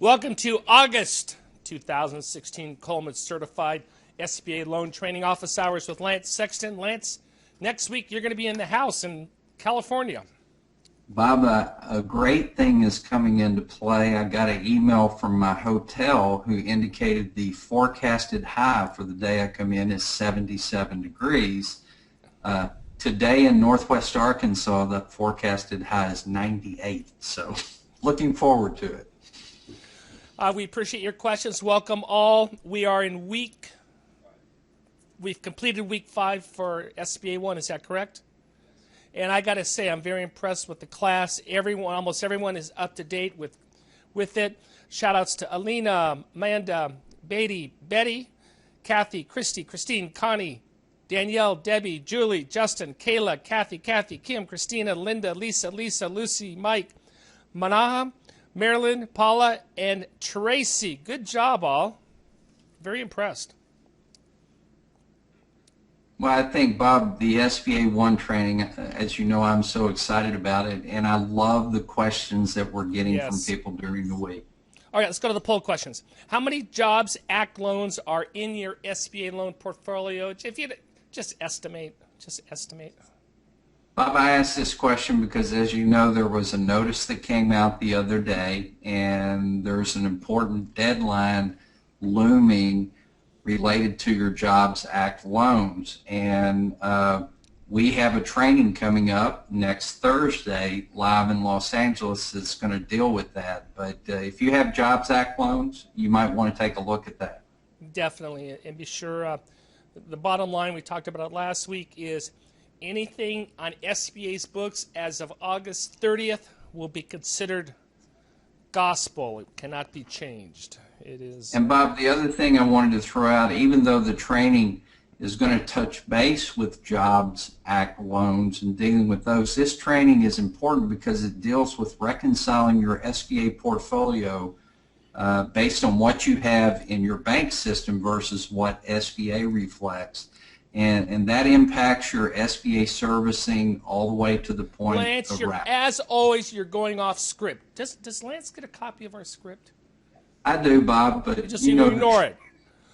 Welcome to August 2016 Coleman Certified SBA Loan Training Office Hours with Lance Sexton. Lance, next week you're going to be in the house in California. Bob, a great thing is coming into play. I got an email from my hotel who indicated the forecasted high for the day I come in is 77 degrees. Today in northwest Arkansas, the forecasted high is 98. So looking forward to it. We appreciate your questions. Welcome all. We are in we've completed week 5 for SBA 1, is that correct? And I got to say, I'm very impressed with the class. Almost everyone is up to date with it. Shout outs to Alina, Amanda, Beatty, Betty, Kathy, Christy, Christine, Connie, Danielle, Debbie, Julie, Justin, Kayla, Kathy, Kim, Christina, Linda, Lisa, Lucy, Mike, Manaha, Marilyn, Paula, and Tracy. Good job, all. Very impressed. Well, I think, Bob, the SBA 1 training, as you know, I'm so excited about it, and I love the questions that we're getting from people during the week. All right, let's go to the poll questions. How many Jobs Act loans are in your SBA loan portfolio? If you just estimate. Bob, I asked this question because, as you know, there was a notice that came out the other day, and there's an important deadline looming related to your Jobs Act loans. And we have a training coming up next Thursday live in Los Angeles that's going to deal with that. But if you have Jobs Act loans, you might want to take a look at that. Definitely. And be sure, the bottom line, we talked about it last week, is anything on SBA's books as of August 30th will be considered gospel. It cannot be changed. It is. And Bob, the other thing I wanted to throw out, even though the training is going to touch base with Jobs Act loans and dealing with those, this training is important because it deals with reconciling your SBA portfolio based on what you have in your bank system versus what SBA reflects. And that impacts your SBA servicing all the way to the point Lance, of wrap. As always, you're going off script. Does Lance get a copy of our script? I do, Bob, but you know, ignore it.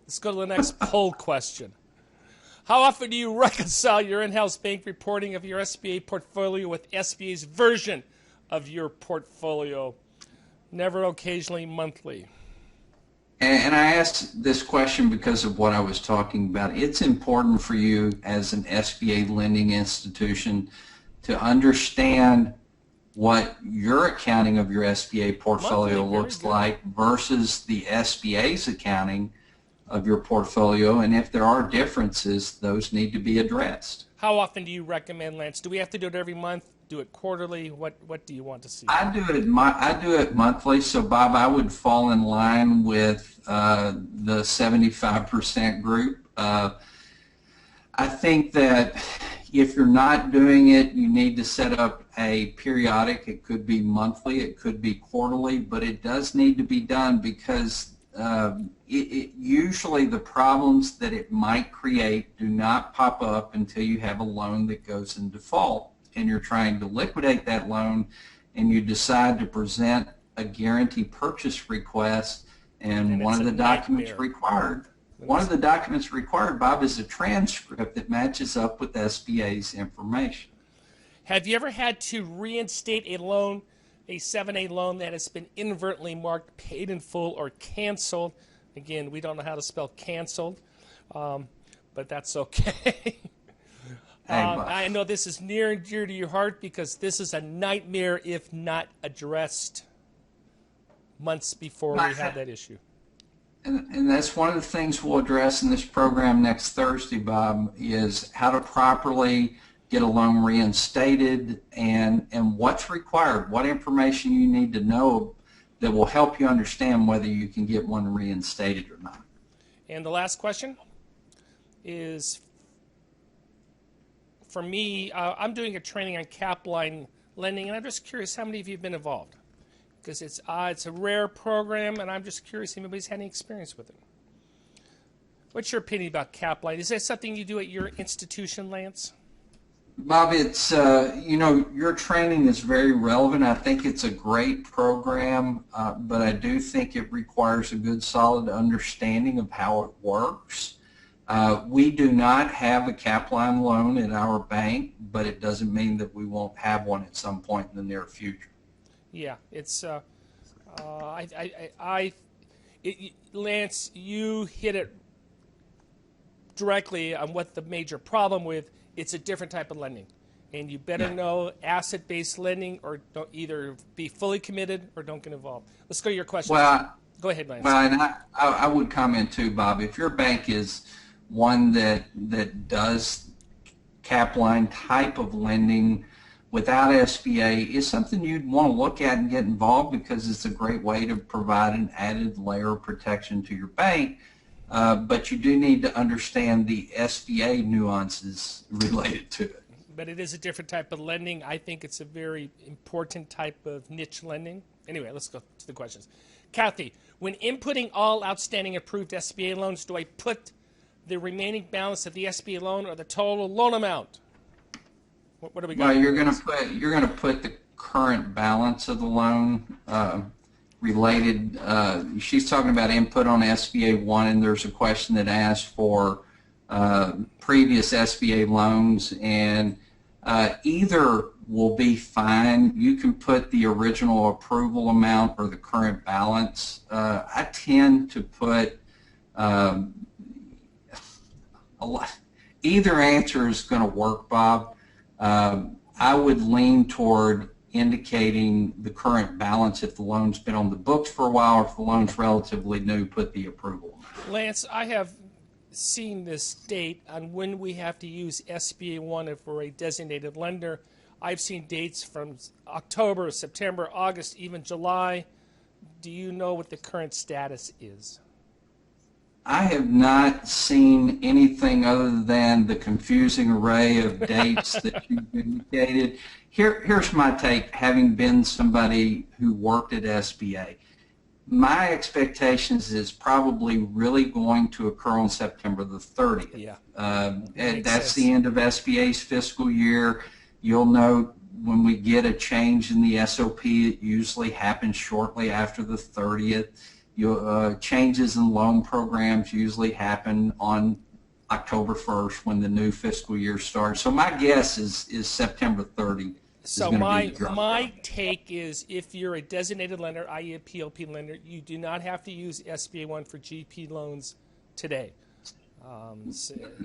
Let's go to the next poll question. How often do you reconcile your in-house bank reporting of your SBA portfolio with SBA's version of your portfolio? Never, occasionally, monthly. And I asked this question because of what I was talking about. It's important for you as an SBA lending institution to understand what your accounting of your SBA portfolio looks like versus the SBA's accounting of your portfolio. And if there are differences, those need to be addressed. How often do you recommend, Lance? Do we have to do it every month? Do it quarterly? What do you want to see? I do it monthly. So, Bob, I would fall in line with the 75% group. I think that if you're not doing it, you need to set up a periodic. It could be monthly, it could be quarterly, but it does need to be done because usually the problems that it might create do not pop up until you have a loan that goes in default and you're trying to liquidate that loan and you decide to present a guarantee purchase request, and one of the documents required, Bob, is a transcript that matches up with SBA's information. Have you ever had to reinstate a loan, a 7A loan that has been inadvertently marked paid in full or canceled? Again, we don't know how to spell canceled, but that's okay. I know this is near and dear to your heart because this is a nightmare if not addressed months before we have that issue. And that's one of the things we'll address in this program next Thursday, Bob, is how to properly get a loan reinstated and what's required, what information you need to know that will help you understand whether you can get one reinstated or not. And the last question is, for me, I'm doing a training on CapLine Lending, and I'm just curious how many of you have been involved. Because it's a rare program, and I'm just curious if anybody's had any experience with it. What's your opinion about CapLine? Is that something you do at your institution, Lance? Bob, it's, your training is very relevant. I think it's a great program, but I do think it requires a good, solid understanding of how it works. We do not have a CapLine loan at our bank, but it doesn't mean that we won't have one at some point in the near future. Yeah, it's Lance, you hit it directly on what the major problem with. It's a different type of lending, and you better know asset-based lending, or don't either be fully committed or don't get involved. Let's go to your questions. Well, Go ahead, Lance. well, and I would comment too, Bob. If your bank is one that does CapLine type of lending without SBA, is something you'd want to look at and get involved, because it's a great way to provide an added layer of protection to your bank. But you do need to understand the SBA nuances related to it. But it is a different type of lending. I think it's a very important type of niche lending. Anyway, let's go to the questions. Kathy, when inputting all outstanding approved SBA loans, do I put the remaining balance of the SBA loan or the total loan amount? What do we got? Well, you're going to put the current balance of the loan related. She's talking about input on SBA 1, and there's a question that asks for previous SBA loans, and either will be fine. You can put the original approval amount or the current balance. I tend to put a lot. Either answer is going to work, Bob. I would lean toward indicating the current balance if the loan's been on the books for a while, or if the loan's relatively new, put the approval. Lance, I have seen this date on when we have to use SBA 1 if we're a designated lender. I've seen dates from October, September, August, even July. Do you know what the current status is? I have not seen anything other than the confusing array of dates that you've indicated. Here's my take, having been somebody who worked at SBA. My expectations is probably really going to occur on September the 30th. Yeah. And that's the end of SBA's fiscal year. You'll note when we get a change in the SOP, it usually happens shortly after the 30th. Changes in loan programs usually happen on October 1st when the new fiscal year starts. So my guess is September 30. So my take is, if you're a designated lender, i.e. a PLP lender, you do not have to use SBA 1 for GP loans today.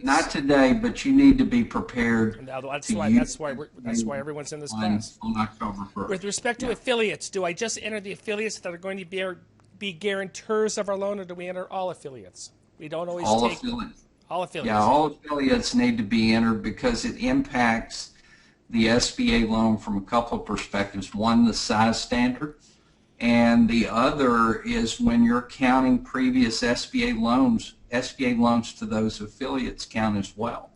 Not today, but you need to be prepared. That's why everyone's in this class. On October 1st. With respect to affiliates, do I just enter the affiliates that are going to be guarantors of our loan, or do we enter all affiliates? We don't always take affiliates. All affiliates. Yeah, all affiliates need to be entered because it impacts the SBA loan from a couple of perspectives. One, the size standard, and the other is when you're counting previous SBA loans to those affiliates count as well.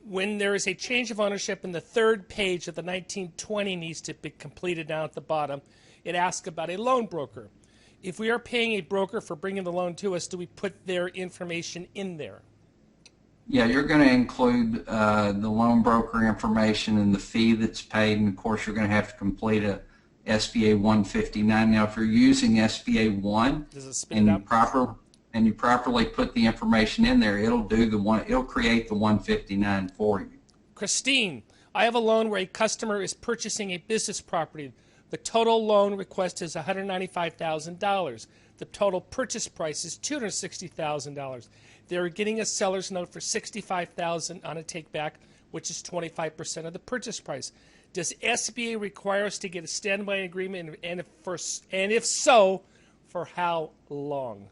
When there is a change of ownership, and the third page of the 1920 needs to be completed down at the bottom, it asks about a loan broker. If we are paying a broker for bringing the loan to us, do we put their information in there? Yeah, you're going to include the loan broker information and the fee that's paid, and of course you're going to have to complete a SBA 159. Now, if you're using SBA 1 and you properly put the information in there, it'll create the 159 for you. Christine, I have a loan where a customer is purchasing a business property. The total loan request is $195,000. The total purchase price is $260,000. They're getting a seller's note for $65,000 on a take-back, which is 25% of the purchase price. Does SBA require us to get a standby agreement, and if so, for how long?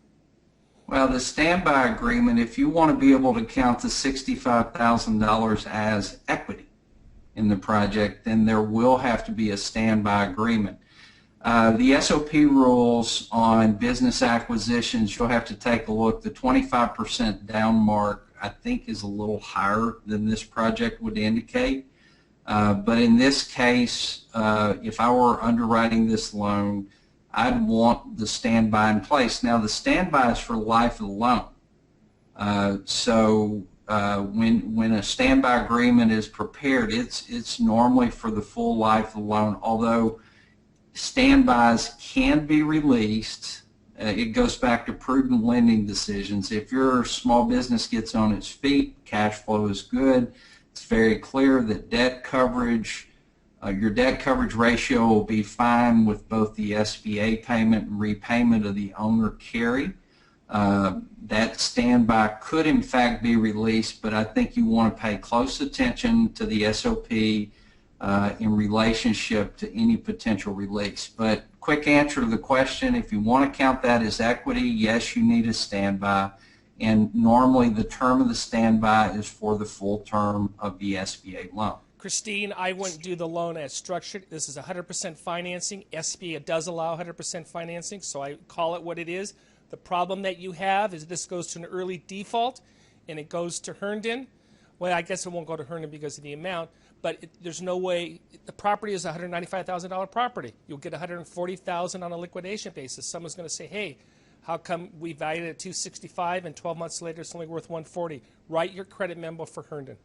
Well, the standby agreement, if you want to be able to count the $65,000 as equity in the project, then there will have to be a standby agreement. The SOP rules on business acquisitions, you'll have to take a look. The 25% down mark, I think, is a little higher than this project would indicate. But in this case, if I were underwriting this loan, I'd want the standby in place. Now, the standby is for the life of the loan. So when a standby agreement is prepared, it's normally for the full life of the loan, although standbys can be released. It goes back to prudent lending decisions. If your small business gets on its feet, cash flow is good, it's very clear that debt coverage, your debt coverage ratio will be fine with both the SBA payment and repayment of the owner carry. That standby could in fact be released, but I think you want to pay close attention to the SOP in relationship to any potential release. But quick answer to the question, if you want to count that as equity, yes, you need a standby. And normally the term of the standby is for the full term of the SBA loan. Christine, I wouldn't do the loan as structured. This is 100% financing. SBA does allow 100% financing, so I call it what it is. The problem that you have is this goes to an early default, and it goes to Herndon. Well, I guess it won't go to Herndon because of the amount, but there's no way. The property is a $195,000 property. You'll get $140,000 on a liquidation basis. Someone's going to say, hey, how come we valued it at $265 and 12 months later it's only worth $140? Write your credit memo for Herndon.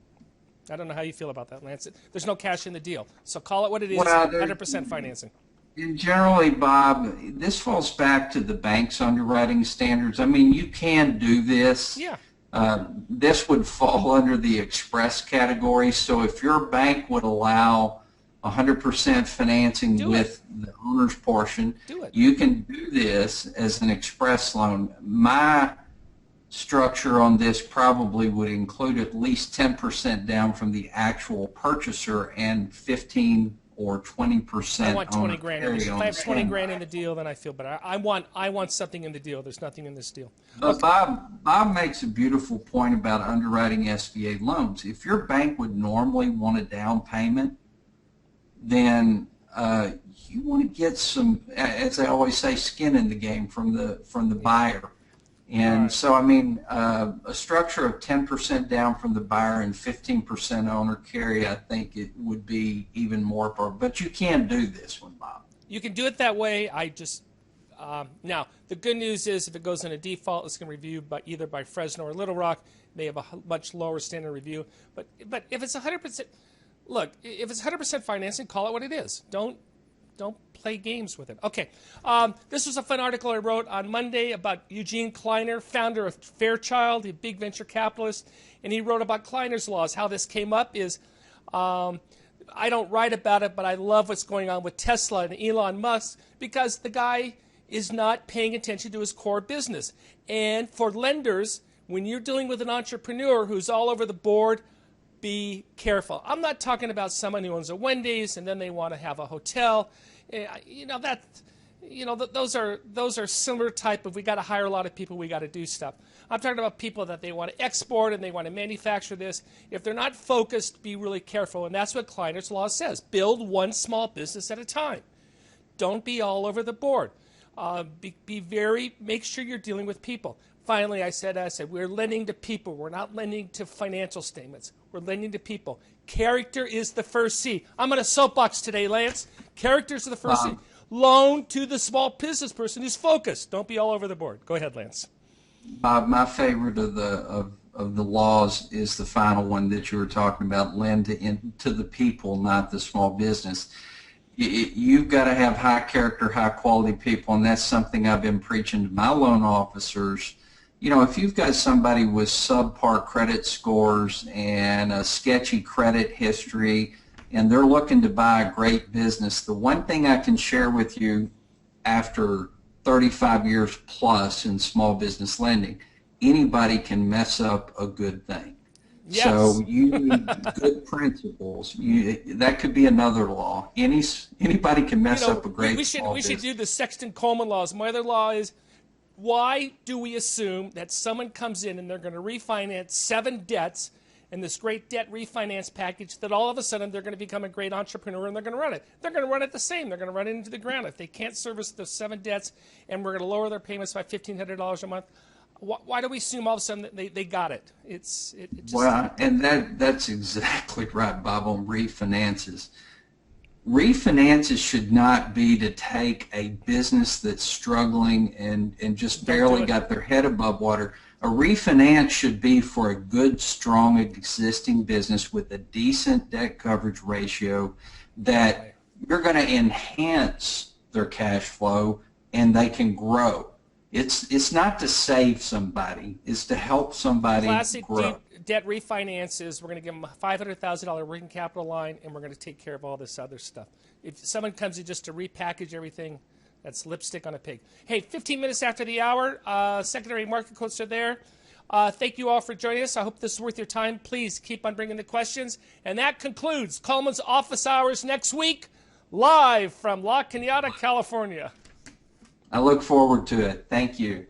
I don't know how you feel about that, Lance. There's no cash in the deal. So call it what it is, 100% financing. And generally, Bob, this falls back to the bank's underwriting standards. I mean, you can do this. Yeah. This would fall under the express category. So if your bank would allow 100% financing with the owner's portion, you can do this as an express loan. My structure on this probably would include at least 10% down from the actual purchaser and 15 or 20%. I want 20 grand. If I have 20 grand in the deal, then I feel better. I want something in the deal. There's nothing in this deal. But Bob makes a beautiful point about underwriting SBA loans. If your bank would normally want a down payment, then you want to get some, as I always say, skin in the game from the buyer. And so, I mean, a structure of 10% down from the buyer and 15% owner carry, I think it would be even more appropriate. But you can do this one, Bob. You can do it that way. I just now the good news is if it goes in a default, it's going to be reviewed either by Fresno or Little Rock. They have a much lower standard review. But if it's 100%, look, if it's 100% financing, call it what it is. Don't play games with it. Okay, this was a fun article I wrote on Monday about Eugene Kleiner, founder of Fairchild, a big venture capitalist, and he wrote about Kleiners Laws. How this came up is, I don't write about it, but I love what's going on with Tesla and Elon Musk because the guy is not paying attention to his core business. And for lenders, when you're dealing with an entrepreneur who's all over the board, be careful. I'm not talking about someone who owns a Wendy's and then they want to have a hotel. Those are similar type of, we got to hire a lot of people, we got to do stuff. I'm talking about people that they want to export and they want to manufacture this. If they're not focused, be really careful. And that's what Kleiners Law says. Build one small business at a time. Don't be all over the board. Make sure you're dealing with people. Finally, I said, we're lending to people. We're not lending to financial statements. We're lending to people. Character is the first C. I'm on a soapbox today, Lance. Character is the first C. Loan to the small business person who's focused. Don't be all over the board. Go ahead, Lance. Bob, my favorite of the laws is the final one that you were talking about. Lend to the people, not the small business. You've got to have high character, high quality people, and that's something I've been preaching to my loan officers. You know, if you've got somebody with subpar credit scores and a sketchy credit history and they're looking to buy a great business, the one thing I can share with you after 35 years plus in small business lending, anybody can mess up a good thing. Yes. So you need good principles. That could be another law. Anybody can mess up a great small business. We should do the Sexton Coleman laws. My other law is, why do we assume that someone comes in and they're going to refinance 7 debts in this great debt refinance package that all of a sudden they're going to become a great entrepreneur and they're going to run it? They're going to run it the same. They're going to run it into the ground. If they can't service those 7 debts and we're going to lower their payments by $1,500 a month, why do we assume all of a sudden that they got it? It just, well, and that's exactly right, Bob, on refinances. Refinances should not be to take a business that's struggling and just barely got their head above water. A refinance should be for a good, strong existing business with a decent debt coverage ratio that you're going to enhance their cash flow and they can grow. It's not to save somebody, it's to help somebody Classic grow. debt refinances, we're going to give them a $500,000 working capital line, and we're going to take care of all this other stuff. If someone comes in just to repackage everything, that's lipstick on a pig. Hey, 15 minutes after the hour, secondary market quotes are there. Thank you all for joining us. I hope this is worth your time. Please keep on bringing the questions. And that concludes Coleman's office hours next week, live from La Cañada, California. I look forward to it. Thank you.